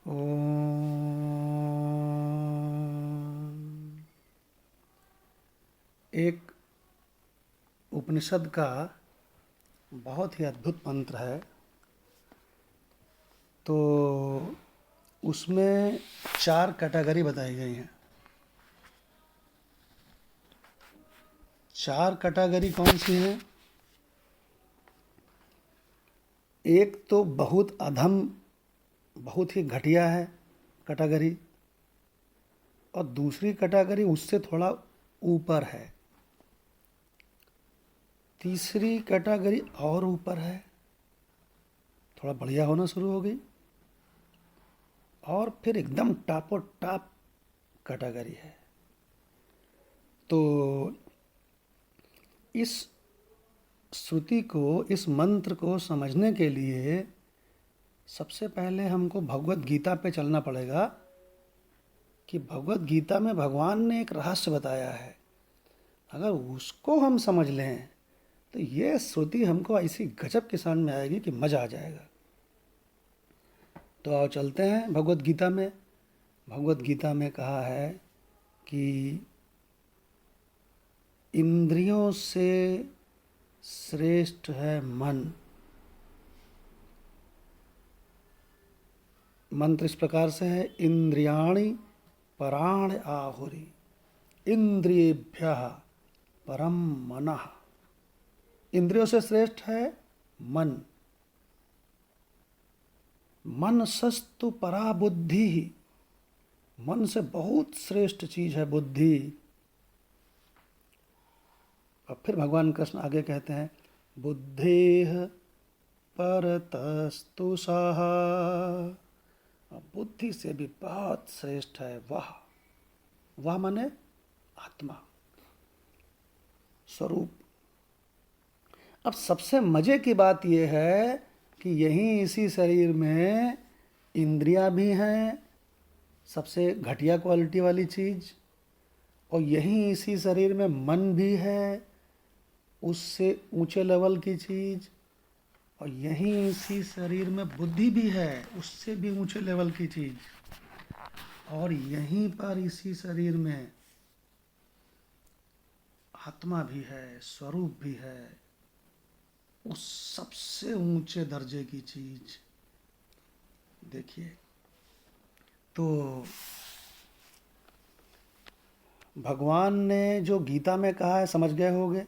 ओम। एक उपनिषद का बहुत ही अद्भुत मंत्र है। तो उसमें 4 कैटेगरी बताई गई हैं। 4 कैटेगरी कौन सी हैं? एक तो बहुत अधम, बहुत ही घटिया है कैटेगरी, और दूसरी कैटेगरी उससे थोड़ा ऊपर है, तीसरी कैटेगरी और ऊपर है, थोड़ा बढ़िया होना शुरू हो गई, और फिर एकदम टॉपो टॉप कैटेगरी है। तो इस श्रुति को, इस मंत्र को समझने के लिए सबसे पहले हमको भगवत गीता पे चलना पड़ेगा कि भगवत गीता में भगवान ने एक रहस्य बताया है। अगर उसको हम समझ लें तो ये श्रुति हमको ऐसी गजब की समझ में आएगी कि मज़ा आ जाएगा। तो आओ चलते हैं भगवत गीता में। भगवत गीता में कहा है कि इंद्रियों से श्रेष्ठ है मन। मंत्र इस प्रकार से है, इंद्रियाणि पराण आहुरि इंद्रियेभ्यः परम मनः। इंद्रियों से श्रेष्ठ है मन। मन सस्तु परा बुद्धि, मन से बहुत श्रेष्ठ चीज है बुद्धि। और फिर भगवान कृष्ण आगे कहते हैं, बुद्धेह परतस्तु सः। बुद्धि से भी बहुत श्रेष्ठ है वह माने आत्मा स्वरूप। अब सबसे मजे की बात यह है कि यहीं इसी शरीर में इंद्रियां भी हैं, सबसे घटिया क्वालिटी वाली चीज, और यहीं इसी शरीर में मन भी है, उससे ऊंचे लेवल की चीज, और यहीं इसी शरीर में बुद्धि भी है, उससे भी ऊंचे लेवल की चीज, और यहीं पर इसी शरीर में आत्मा भी है, स्वरूप भी है, उस सबसे ऊंचे दर्जे की चीज। देखिए, तो भगवान ने जो गीता में कहा है समझ गए होंगे।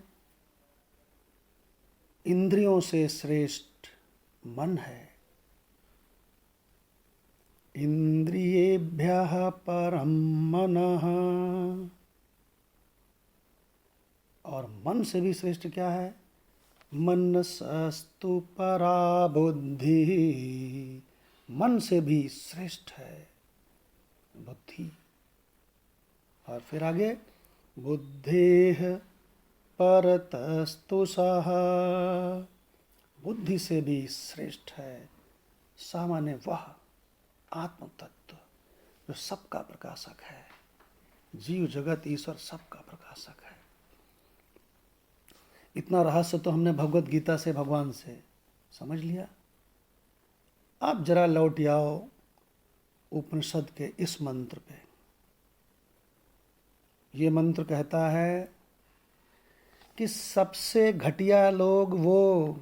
इंद्रियों से श्रेष्ठ मन है। इंद्रियेभ्यः परम मनः। और मन से भी श्रेष्ठ क्या है? मनसस्तु परा बुद्धि। मन से भी श्रेष्ठ है बुद्धि। और फिर आगे, बुद्धेह परतस्तु सः। बुद्धि से भी श्रेष्ठ है सामान्य वह आत्म तत्व जो सबका प्रकाशक है। जीव जगत ईश्वर सबका प्रकाशक है। इतना रहस्य तो हमने भगवत गीता से, भगवान से समझ लिया। अब जरा लौट आओ उपनिषद के इस मंत्र पे। ये मंत्र कहता है कि सबसे घटिया लोग वो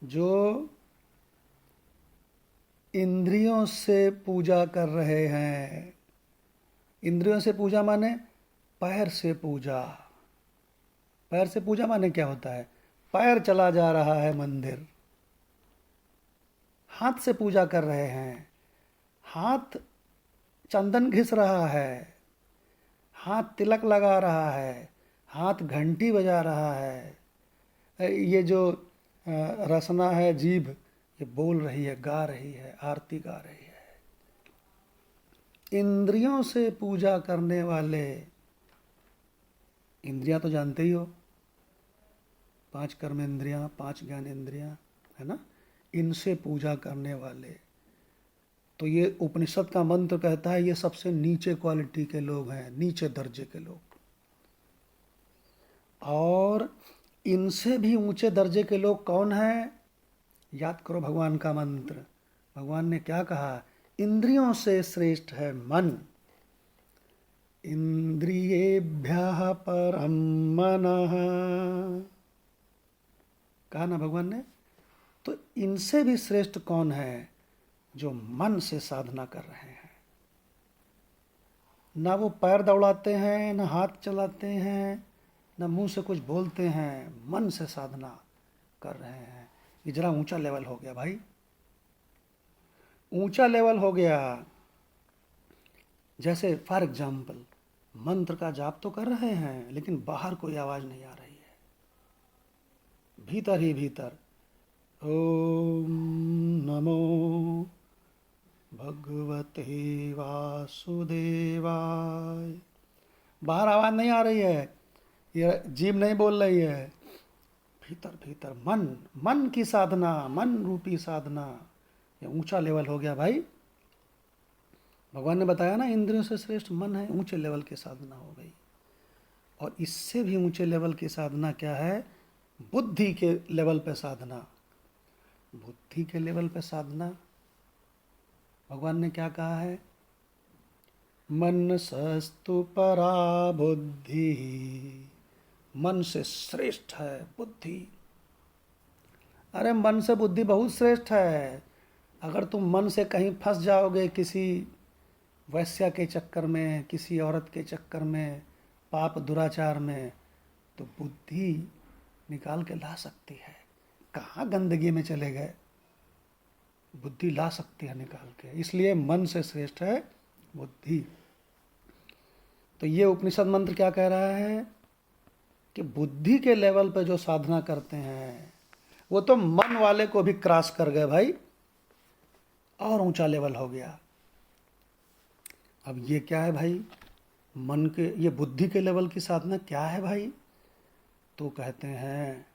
जो इंद्रियों से पूजा कर रहे हैं। इंद्रियों से पूजा माने पैर से पूजा। पैर से पूजा माने क्या होता है? पैर चला जा रहा है मंदिर। हाथ से पूजा कर रहे हैं, हाथ चंदन घिस रहा है, हाथ तिलक लगा रहा है, हाथ घंटी बजा रहा है। ये जो रसना है, जीभ, ये बोल रही है, गा रही है, आरती गा रही है। इंद्रियों से पूजा करने वाले, इंद्रियां तो जानते ही हो, 5 कर्म इंद्रियां, 5 ज्ञान इंद्रियां, है ना। इनसे पूजा करने वाले, तो ये उपनिषद का मंत्र कहता है ये सबसे नीचे क्वालिटी के लोग हैं, नीचे दर्जे के लोग। और इनसे भी ऊंचे दर्जे के लोग कौन हैं? याद करो भगवान का मंत्र। भगवान ने क्या कहा? इंद्रियों से श्रेष्ठ है मन। इंद्रियेभ्यः परम मनः, कहा ना भगवान ने। तो इनसे भी श्रेष्ठ कौन है? जो मन से साधना कर रहे हैं। ना वो पैर दौड़ाते हैं, ना हाथ चलाते हैं, ना मुंह से कुछ बोलते हैं, मन से साधना कर रहे हैं। ये जरा ऊंचा लेवल हो गया भाई, ऊंचा लेवल हो गया। जैसे फॉर एग्जाम्पल मंत्र का जाप तो कर रहे हैं, लेकिन बाहर कोई आवाज नहीं आ रही है, भीतर ही भीतर ओम नमो भगवते वासुदेवाय, बाहर आवाज नहीं आ रही है, ये जीभ नहीं बोल रही है, भीतर भीतर मन, मन की साधना, मन रूपी साधना। ये ऊंचा लेवल हो गया भाई। भगवान ने बताया ना, इंद्रियों से श्रेष्ठ मन है, ऊंचे लेवल की साधना हो गई। और इससे भी ऊंचे लेवल की साधना क्या है? बुद्धि के लेवल पे साधना। बुद्धि के लेवल पे साधना भगवान ने क्या कहा है? मनसस्तु परा बुद्धि, मन से श्रेष्ठ है बुद्धि। अरे मन से बुद्धि बहुत श्रेष्ठ है। अगर तुम मन से कहीं फंस जाओगे, किसी वैश्या के चक्कर में, किसी औरत के चक्कर में, पाप दुराचार में, तो बुद्धि निकाल के ला सकती है। कहाँ गंदगी में चले गए, बुद्धि ला सकती है निकाल के। इसलिए मन से श्रेष्ठ है बुद्धि। तो ये उपनिषद मंत्र क्या कह रहा है कि बुद्धि के लेवल पे जो साधना करते हैं वो तो मन वाले को भी क्रॉस कर गए भाई, और ऊंचा लेवल हो गया। अब ये क्या है भाई? मन के, ये बुद्धि के लेवल की साधना क्या है भाई? तो कहते हैं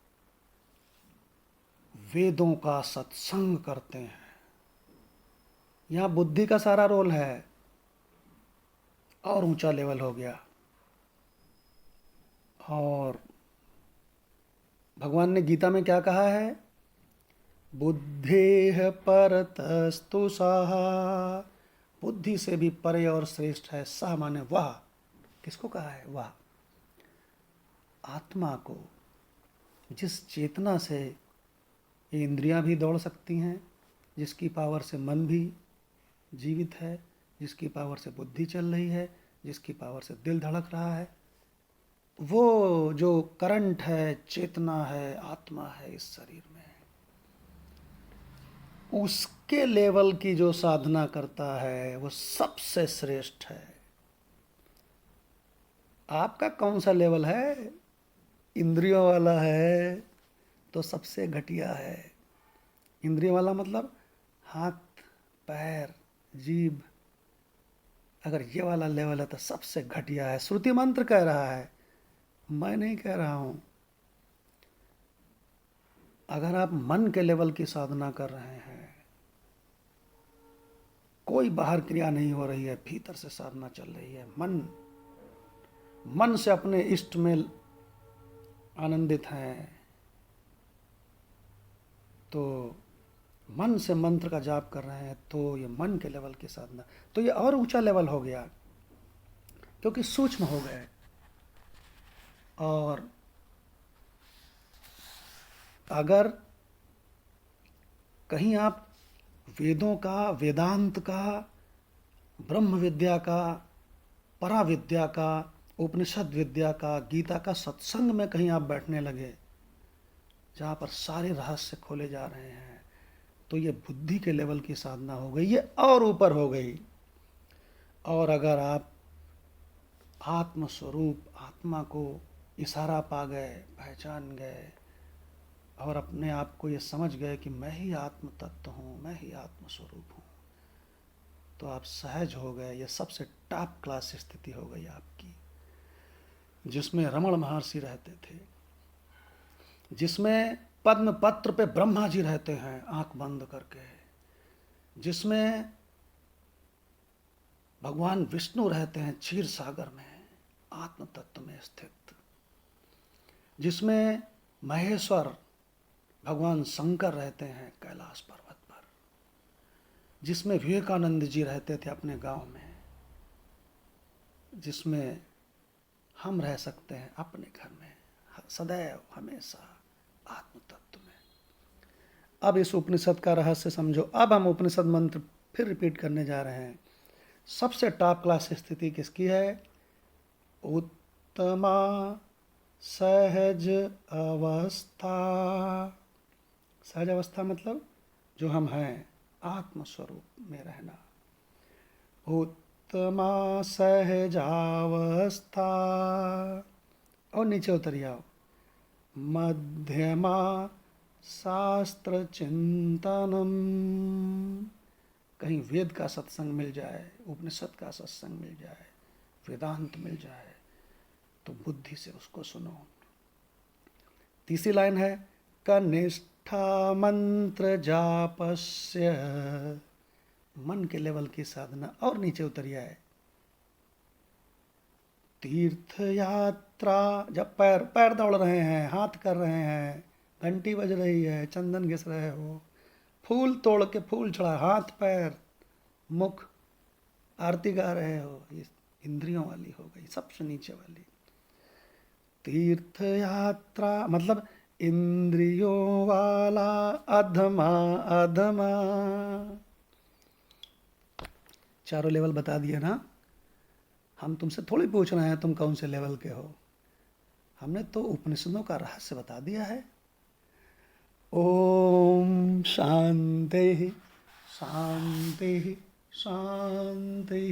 वेदों का सत्संग करते हैं। यहाँ बुद्धि का सारा रोल है, और ऊंचा लेवल हो गया। और भगवान ने गीता में क्या कहा है? बुद्धेह परतस्तु सः, बुद्धि से भी परे और श्रेष्ठ है। सः माने वह, किसको कहा है? वह आत्मा को, जिस चेतना से ये इंद्रियां भी दौड़ सकती हैं, जिसकी पावर से मन भी जीवित है, जिसकी पावर से बुद्धि चल रही है, जिसकी पावर से दिल धड़क रहा है, वो जो करंट है, चेतना है, आत्मा है इस शरीर में, उसके लेवल की जो साधना करता है वो सबसे श्रेष्ठ है। आपका कौन सा लेवल है? इंद्रियों वाला है तो सबसे घटिया है। इंद्रियों वाला मतलब हाथ, पैर, जीभ, अगर ये वाला लेवल है तो सबसे घटिया है। श्रुति मंत्र कह रहा है, मैं नहीं कह रहा हूं। अगर आप मन के लेवल की साधना कर रहे हैं, कोई बाहर क्रिया नहीं हो रही है, भीतर से साधना चल रही है, मन से अपने इष्ट में आनंदित हैं, तो मन से मंत्र का जाप कर रहे हैं, तो ये मन के लेवल की साधना। तो ये और ऊंचा लेवल हो गया, क्योंकि सूक्ष्म हो गए। और अगर कहीं आप वेदों का, वेदांत का, ब्रह्म विद्या का, पराविद्या का, उपनिषद विद्या का, गीता का सत्संग में कहीं आप बैठने लगे, जहाँ पर सारे रहस्य खोले जा रहे हैं, तो ये बुद्धि के लेवल की साधना हो गई, ये और ऊपर हो गई। और अगर आप आत्मस्वरूप, आत्मा को इशारा पा गए, पहचान गए, और अपने आप को ये समझ गए कि मैं ही आत्म तत्व हूँ, मैं ही आत्मस्वरूप हूँ, तो आप सहज हो गए। ये सबसे टॉप क्लास स्थिति हो गई आपकी, जिसमें रमण महर्षि रहते थे, जिसमें पद्म पत्र पे ब्रह्मा जी रहते हैं आंख बंद करके, जिसमें भगवान विष्णु रहते हैं क्षीर सागर में आत्म तत्व में स्थित, जिसमें महेश्वर भगवान शंकर रहते हैं कैलाश पर्वत पर, जिसमें विवेकानंद जी रहते थे अपने गांव में, जिसमें हम रह सकते हैं अपने घर में सदैव हमेशा आत्म तत्व में। अब इस उपनिषद का रहस्य समझो। अब हम उपनिषद मंत्र फिर रिपीट करने जा रहे हैं। सबसे टॉप क्लास स्थिति किसकी है? उत्तमा सहज अवस्था। सहज अवस्था मतलब जो हम हैं, आत्म स्वरूप में रहना। उत्तमा सहजावस्था। और नीचे उतर जाओ। मध्यमा शास्त्र चिंतनम। कहीं वेद का सत्संग मिल जाए, उपनिषद का सत्संग मिल जाए, वेदांत मिल जाए तो बुद्धि से उसको सुनो। तीसरी लाइन है कनिष्ठा मंत्र जापस्य। मन के लेवल की साधना। और नीचे उतरिया है तीर्थ यात्रा। जब पैर पैर दौड़ रहे हैं, हाथ कर रहे हैं, घंटी बज रही है, चंदन घिस रहे हो, फूल तोड़ के फूल चढ़ा, हाथ पैर मुख आरती गा रहे हो, ये इंद्रियों वाली हो गई, सबसे नीचे वाली। तीर्थ यात्रा मतलब इंद्रियों वाला अधमा अधमा। चारों लेवल बता दिए ना। हम तुमसे थोड़ी पूछ रहे हैं तुम कौन से लेवल के हो, हमने तो उपनिषदों का रहस्य बता दिया है। ओम शांति शांति शांति।